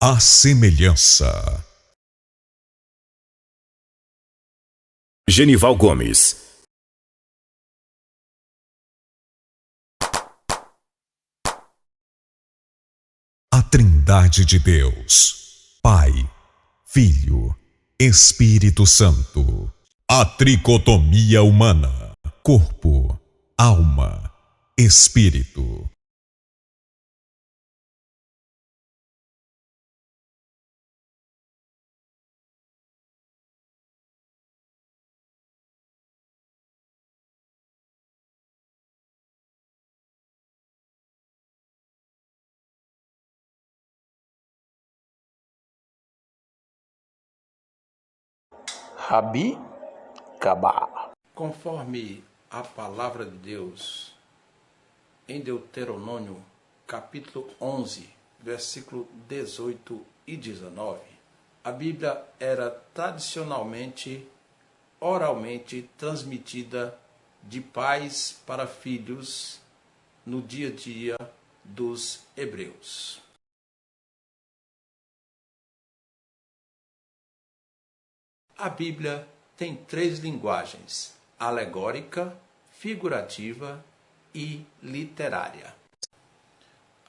A semelhança. Genival Gomes. A Trindade de Deus, Pai, Filho, Espírito Santo. A tricotomia humana, corpo, alma, espírito. Rabi Cabá. Conforme a palavra de Deus, em Deuteronômio, capítulo 11, versículo 18 e 19, a Bíblia era tradicionalmente, oralmente transmitida de pais para filhos no dia a dia dos hebreus. A Bíblia tem 3 linguagens: alegórica, figurativa e literária.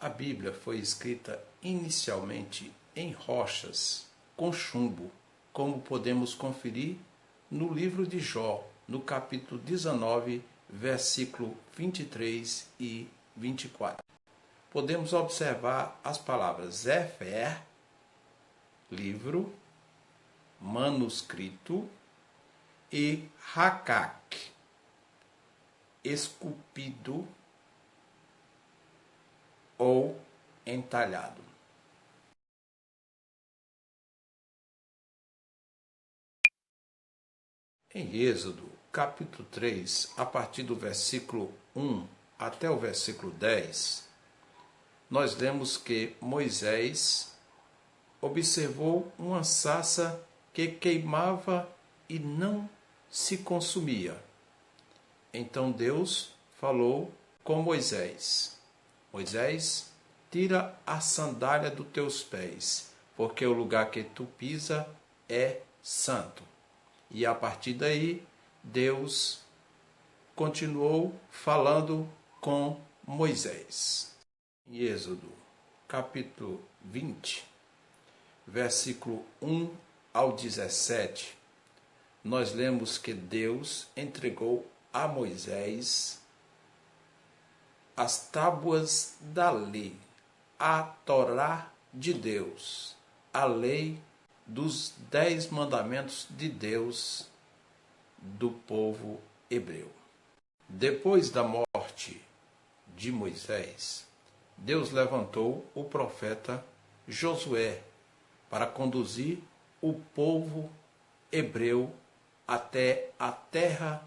A Bíblia foi escrita inicialmente em rochas com chumbo, como podemos conferir no livro de Jó, no capítulo 19, versículo 23 e 24. Podemos observar as palavras Sefer, livro, manuscrito, e Hakak, esculpido ou entalhado. Em Êxodo, capítulo 3, a partir do versículo 1 até o versículo 10, nós lemos que Moisés observou uma sarça que queimava e não se consumia. Então Deus falou com Moisés: Moisés, tira a sandália dos teus pés, porque o lugar que tu pisa é santo. E a partir daí, Deus continuou falando com Moisés. Em Êxodo, capítulo 20, versículo 1 ao 17, nós lemos que Deus entregou a Moisés as tábuas da lei, a Torá de Deus, a lei dos 10 mandamentos de Deus do povo hebreu. Depois da morte de Moisés, Deus levantou o profeta Josué para conduzir o povo hebreu até a terra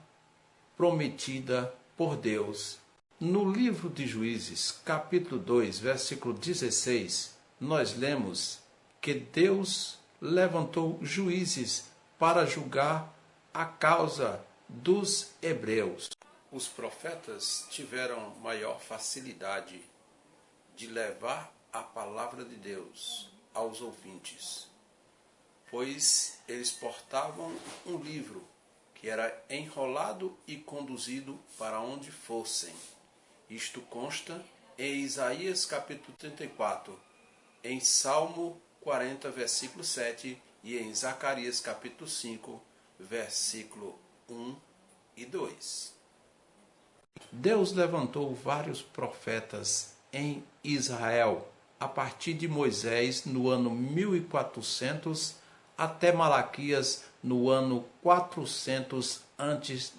prometida por Deus. No livro de Juízes, capítulo 2, versículo 16, nós lemos que Deus levantou juízes para julgar a causa dos hebreus. Os profetas tiveram maior facilidade de levar a palavra de Deus aos ouvintes, pois eles portavam um livro que era enrolado e conduzido para onde fossem. Isto consta em Isaías capítulo 34, em Salmo 40, versículo 7 e em Zacarias capítulo 5, versículo 1 e 2. Deus levantou vários profetas em Israel, a partir de Moisés no ano 1400 até Malaquias no ano 400 a.C.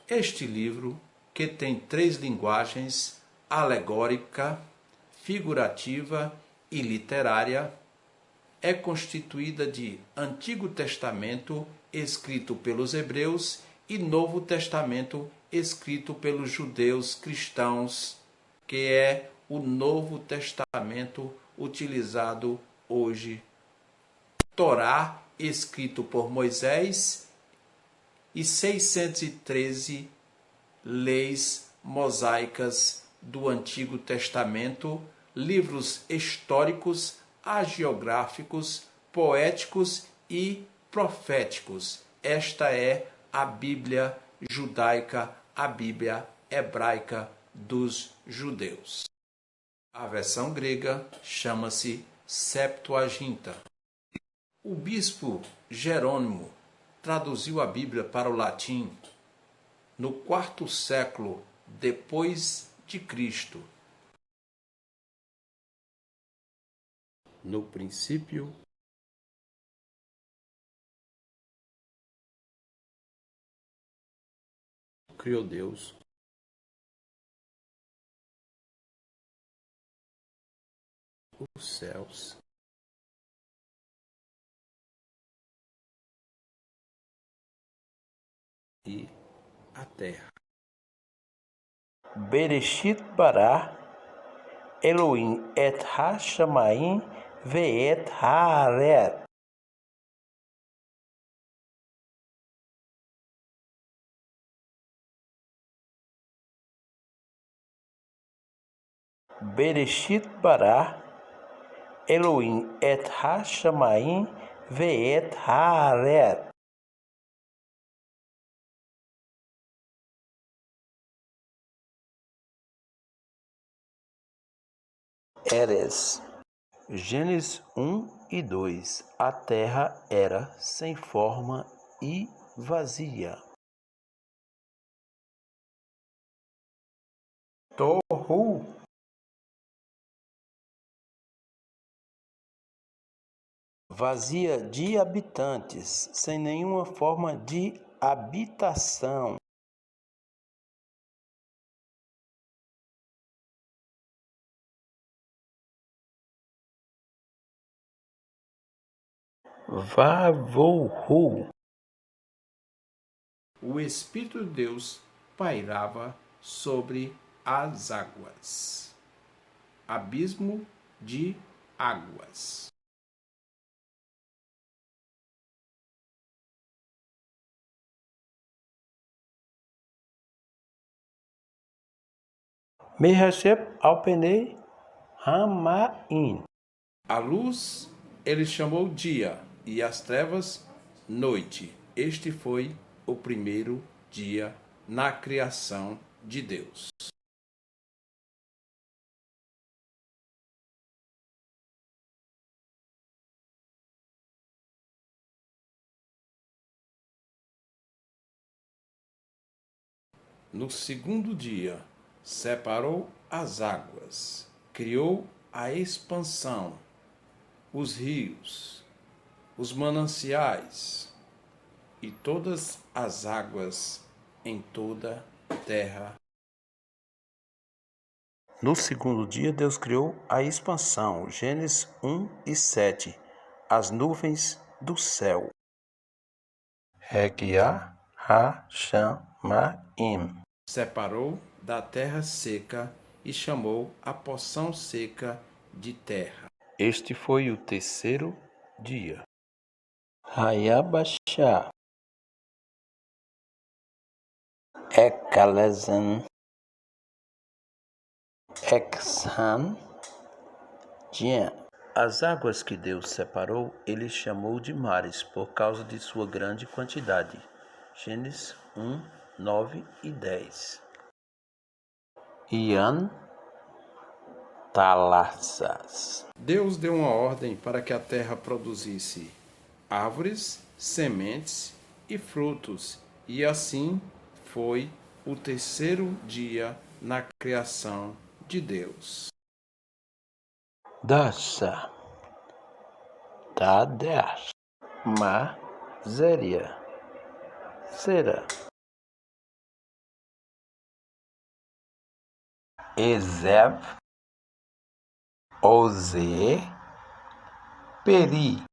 Este livro, que tem 3 linguagens, alegórica, figurativa e literária, é constituída de Antigo Testamento, escrito pelos hebreus, e Novo Testamento, escrito pelos judeus cristãos, que é o Novo Testamento utilizado hoje. Torá, escrito por Moisés, e 613 leis mosaicas do Antigo Testamento, livros históricos, hagiográficos, poéticos e proféticos. Esta é a Bíblia judaica, a Bíblia hebraica dos judeus. A versão grega chama-se Septuaginta. O bispo Jerônimo traduziu a Bíblia para o latim no quarto século depois de Cristo. No princípio, criou Deus os céus e a terra. Bereshit bara Elohim et ha-shamayim ve'et haaretz. Bereshit bara Elohim et ha-shamayim ve'et haaretz. Eres. Gênesis 1 e 2. A terra era sem forma e vazia. Tohu. Vazia de habitantes, sem nenhuma forma de habitação. Vavohu. O Espírito de Deus pairava sobre as águas. Abismo de águas. Mehashep alpenei hamaim. A luz ele chamou dia, e as trevas noite. Este foi o primeiro dia na criação de Deus. No segundo dia, separou as águas, criou a expansão, os rios, os mananciais e todas as águas em toda a terra. No segundo dia, Deus criou a expansão. Gênesis 1 e 7. As nuvens do céu. Regiah ha-shamayim. Separou da terra seca e chamou a porção seca de terra. Este foi o terceiro dia. Hayabashá. Ekalezen. Exhan. Dien. As águas que Deus separou, ele chamou de mares, por causa de sua grande quantidade. Gênesis 1, 9 e 10. Ian Talassas. Deus deu uma ordem para que a terra produzisse árvores, sementes e frutos, e assim foi o terceiro dia na criação de Deus. Dasha. Tadesh. Mazeria. Sera. Ezev. Oze. Peri.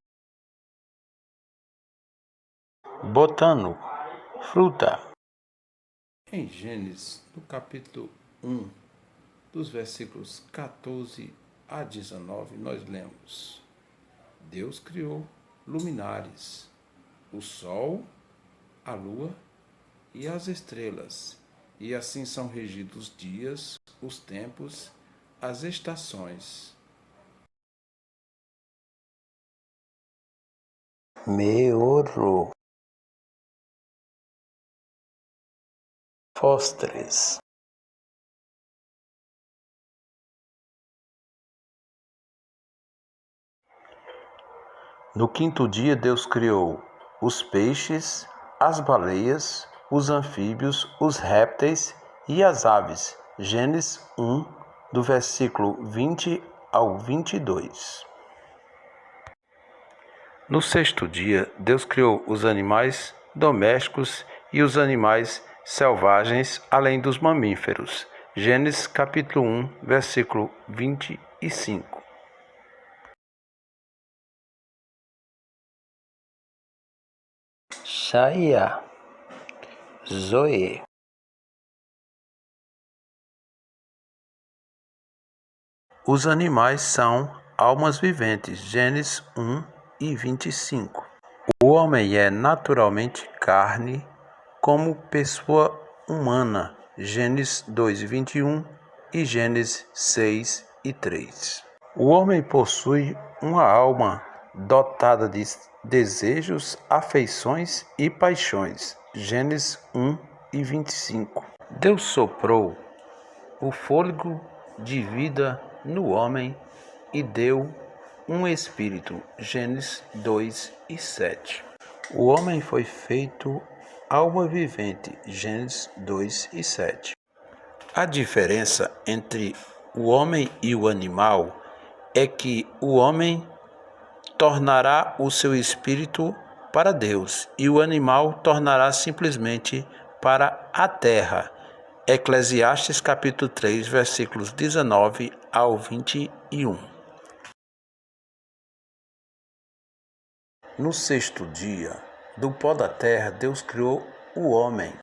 Botano. Fruta. Em Gênesis, no capítulo 1, dos versículos 14 a 19, nós lemos: Deus criou luminares, o sol, a lua e as estrelas, e assim são regidos os dias, os tempos, as estações. Meoro, Fostres. No quinto dia, Deus criou os peixes, as baleias, os anfíbios, os répteis e as aves. Gênesis 1, do versículo 20 ao 22. No sexto dia, Deus criou os animais domésticos e os animais selvagens, além dos mamíferos. Gênesis capítulo 1, versículo 25. Shaya, Zoe. Os animais são almas viventes. Gênesis 1 e 25. O homem é naturalmente carne como pessoa humana. Gênesis 2 e 21 e Gênesis 6 e 3. O homem possui uma alma dotada de desejos, afeições e paixões. Gênesis 1 e 25. Deus soprou o fôlego de vida no homem e deu um espírito. Gênesis 2 e 7. O homem foi feito alma vivente. Gênesis 2 e 7. A diferença entre o homem e o animal é que o homem tornará o seu espírito para Deus e o animal tornará simplesmente para a terra. Eclesiastes capítulo 3, versículos 19 ao 21. No sexto dia, do pó da terra, Deus criou o homem.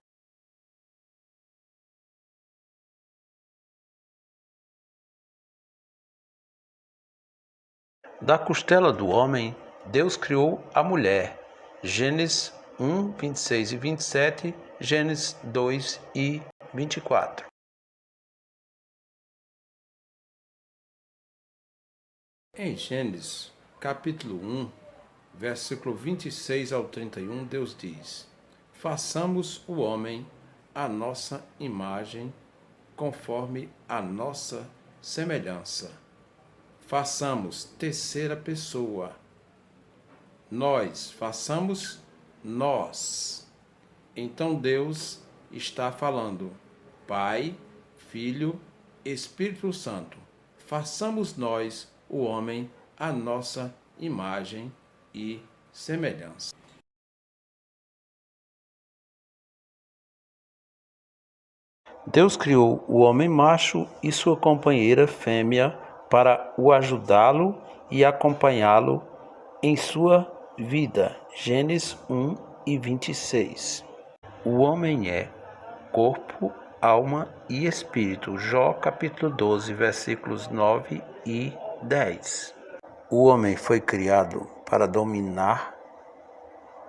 Da costela do homem, Deus criou a mulher. Gênesis 1, 26 e 27, Gênesis 2 e 24. Em Gênesis, capítulo 1, versículo 26 ao 31, Deus diz: Façamos o homem à nossa imagem, conforme a nossa semelhança. Façamos terceira pessoa. Façamos nós. Então Deus está falando: Pai, Filho, Espírito Santo. Façamos nós o homem à nossa imagem e semelhança. Deus criou o homem macho e sua companheira fêmea para o ajudá-lo e acompanhá-lo em sua vida. Gênesis 1 e 26. O homem é corpo, alma e espírito. Jó capítulo 12, versículos 9 e 10. O homem foi criado para dominar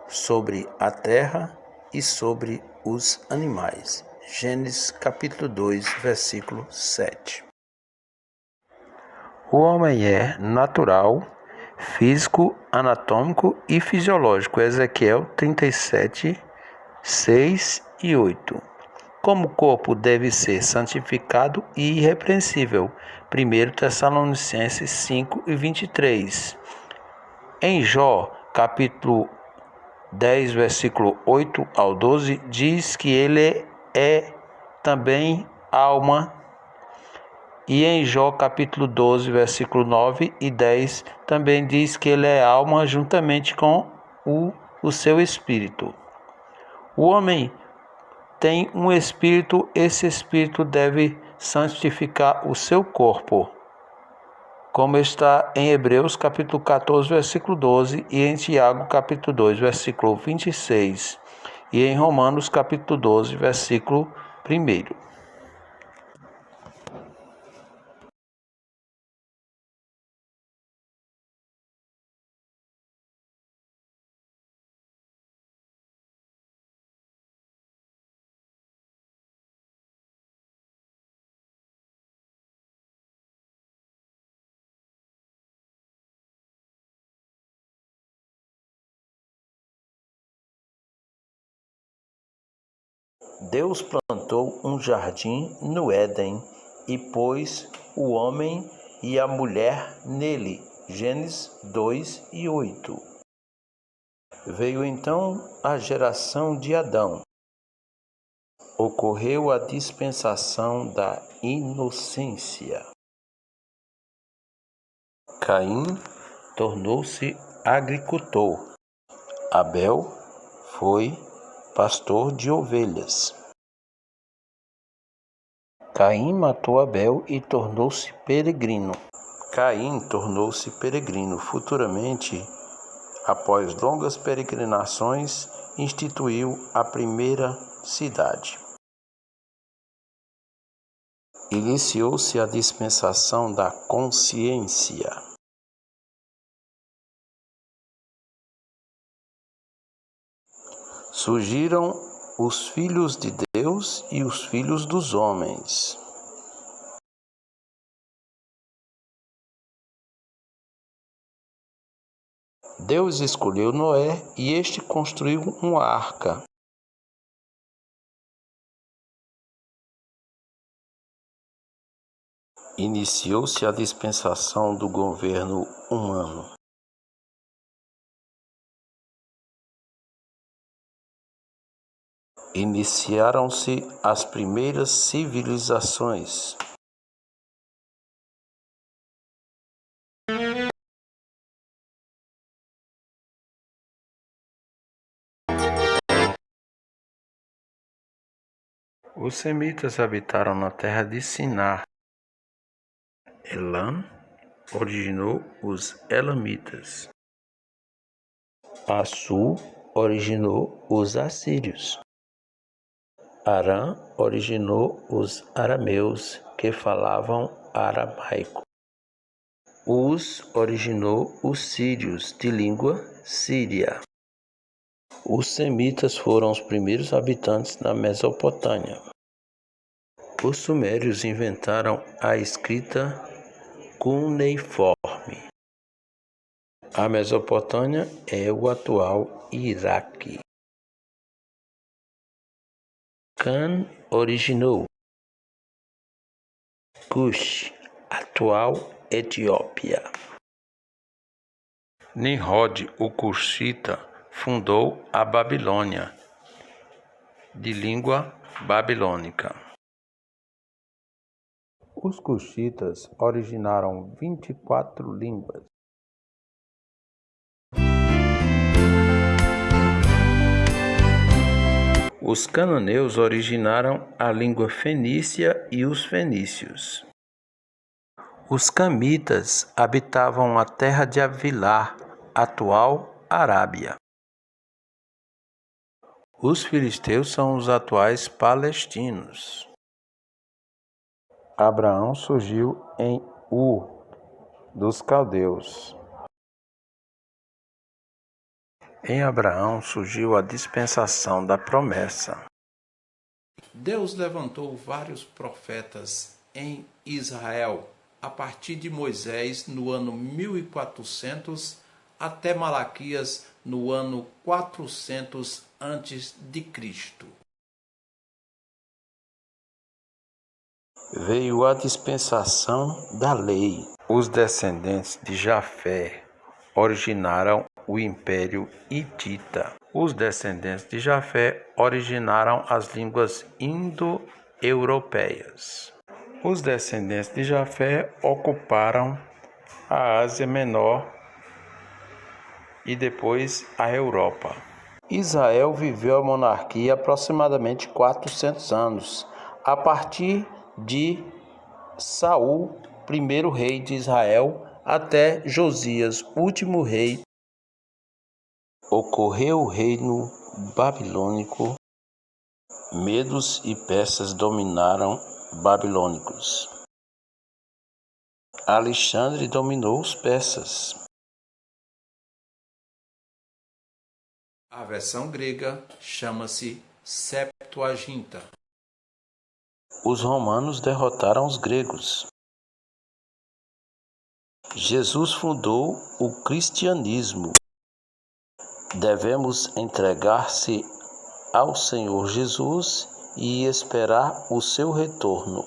sobre a terra e sobre os animais. Gênesis capítulo 2, versículo 7. O homem é natural, físico, anatômico e fisiológico. Ezequiel 37, 6 e 8. Como o corpo deve ser santificado e irrepreensível. 1 Tessalonicenses 5 e 23. Em Jó, capítulo 10, versículo 8 ao 12, diz que ele é também alma. E em Jó, capítulo 12, versículo 9 e 10, também diz que ele é alma juntamente com o seu espírito. O homem tem um espírito, esse espírito deve santificar o seu corpo, como está em Hebreus capítulo 14, versículo 12, e em Tiago capítulo 2, versículo 26, e em Romanos capítulo 12, versículo 1. Deus plantou um jardim no Éden e pôs o homem e a mulher nele. Gênesis 2:8. Veio então a geração de Adão. Ocorreu a dispensação da inocência. Caim tornou-se agricultor. Abel foi pastor de ovelhas. Caim matou Abel e tornou-se peregrino. Caim tornou-se peregrino. Futuramente, após longas peregrinações, instituiu a primeira cidade. Iniciou-se a dispensação da consciência. Surgiram os filhos de Deus e os filhos dos homens. Deus escolheu Noé e este construiu uma arca. Iniciou-se a dispensação do governo humano. Iniciaram-se as primeiras civilizações. Os semitas habitaram na terra de Sinar. Elam originou os elamitas. Assur originou os assírios. Arã originou os arameus, que falavam aramaico. Uz originou os sírios, de língua síria. Os semitas foram os primeiros habitantes da Mesopotâmia. Os sumérios inventaram a escrita cuneiforme. A Mesopotâmia é o atual Iraque. Cã originou Cush, atual Etiópia. Nimrod, o cuxita, fundou a Babilônia, de língua babilônica. Os cuxitas originaram 24 línguas. Os cananeus originaram a língua fenícia e os fenícios. Os camitas habitavam a terra de Havilá, atual Arábia. Os filisteus são os atuais palestinos. Abraão surgiu em Ur dos caldeus. Em Abraão surgiu a dispensação da promessa. Deus levantou vários profetas em Israel, a partir de Moisés no ano 1400 até Malaquias no ano 400 a.C. Veio a dispensação da lei. Os descendentes de Jafé originaram o Império Hitita. Os descendentes de Jafé originaram as línguas indo-europeias. Os descendentes de Jafé ocuparam a Ásia Menor e depois a Europa. Israel viveu a monarquia aproximadamente 400 anos, a partir de Saul, primeiro rei de Israel, até Josias, último rei. Ocorreu o reino babilônico. Medos e persas dominaram babilônicos. Alexandre dominou os persas. A versão grega chama-se Septuaginta. Os romanos derrotaram os gregos. Jesus fundou o cristianismo. Devemos entregar-se ao Senhor Jesus e esperar o seu retorno.